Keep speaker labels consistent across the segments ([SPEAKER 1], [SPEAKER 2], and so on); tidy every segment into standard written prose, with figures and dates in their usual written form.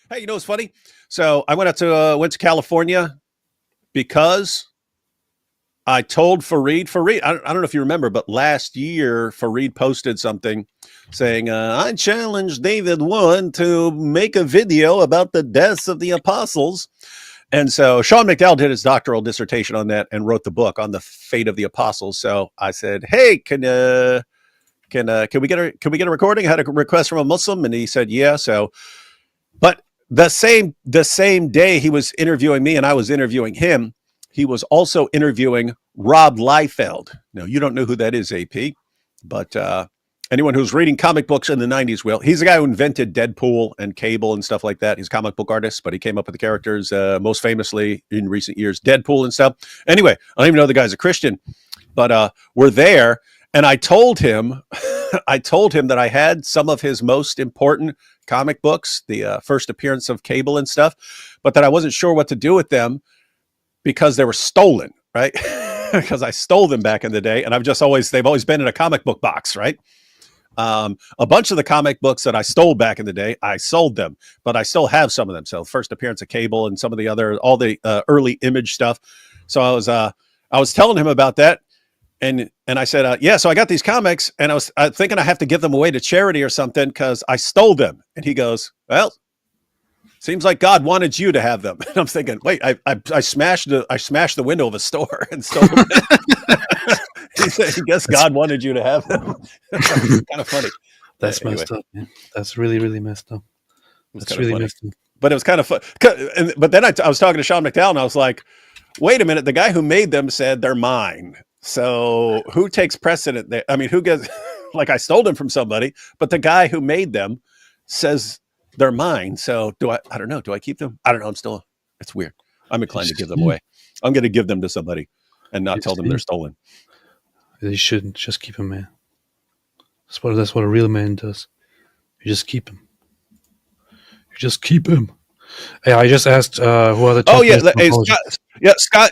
[SPEAKER 1] Hey, you know what's funny? So I went to California because I told Fareed. I don't know if you remember, but last year Fareed posted something saying, "I challenged David One to make a video about the deaths of the apostles." And so Sean McDowell did his doctoral dissertation on that and wrote the book on the fate of the apostles. So I said, "Hey, can we get a recording?" I had a request from a Muslim, and he said, "Yeah." So, but the same day he was interviewing me and I was interviewing him, he was also interviewing Rob Liefeld. Now, you don't know who that is, AP, but anyone who's reading comic books in the 90s will. He's the guy who invented Deadpool and Cable and stuff like that. He's a comic book artist, but he came up with the characters most famously in recent years, Deadpool and stuff. Anyway, I don't even know the guy's a Christian, but we're there. And I told him, that I had some of his most important comic books, the first appearance of Cable and stuff, but that I wasn't sure what to do with them because they were stolen, right? Because I stole them back in the day, and they've always been in a comic book box, right? A bunch of the comic books that I stole back in the day, I sold them, but I still have some of them. So first appearance of Cable and some of the all the early Image stuff. So I was telling him about that. And I said, yeah, so I got these comics and I was thinking I have to give them away to charity or something because I stole them. And he goes, well, seems like God wanted you to have them. And I'm thinking, wait, I smashed the window of a store and stole them. He said, I guess God wanted you to have them. Kind of funny.
[SPEAKER 2] That's messed up, man. That's really, really messed up. That's really messed up.
[SPEAKER 1] But it was kind of fun. But then I was talking to Sean McDowell and I was like, wait a minute, the guy who made them said they're mine. So who takes precedent there? I mean, who gets, like, I stole them from somebody, but the guy who made them says they're mine. So I don't know. Do I keep them? I don't know. It's weird. I'm inclined to give them away. I'm going to give them to somebody and not tell them they're stolen.
[SPEAKER 2] You shouldn't. Just keep them, man. That's what a real man does. You just keep him. Hey, I just asked who are the top
[SPEAKER 1] Scott.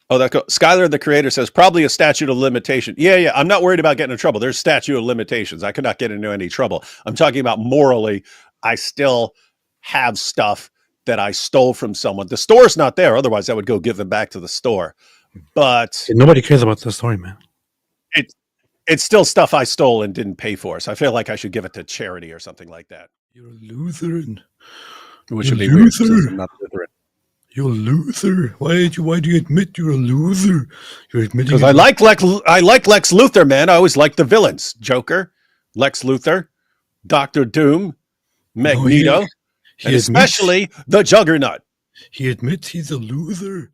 [SPEAKER 1] Oh, Skylar, the creator, says probably a statute of limitation. Yeah. I'm not worried about getting in trouble. There's statute of limitations. I could not get into any trouble. I'm talking about morally. I still have stuff that I stole from someone. The store's not there. Otherwise, I would go give them back to the store. But
[SPEAKER 2] nobody cares about the story, man.
[SPEAKER 1] It's still stuff I stole and didn't pay for. So I feel like I should give it to charity or something like that.
[SPEAKER 2] You're a Lutheran.
[SPEAKER 1] Which would be weird since I'm not Lutheran.
[SPEAKER 2] You're a loser. Why do you admit you're a loser? You're admitting
[SPEAKER 1] because I like Lex Luthor, man. I always like the villains: Joker, Lex Luthor, Doctor Doom, Magneto, and especially the Juggernaut.
[SPEAKER 2] He admits he's a loser.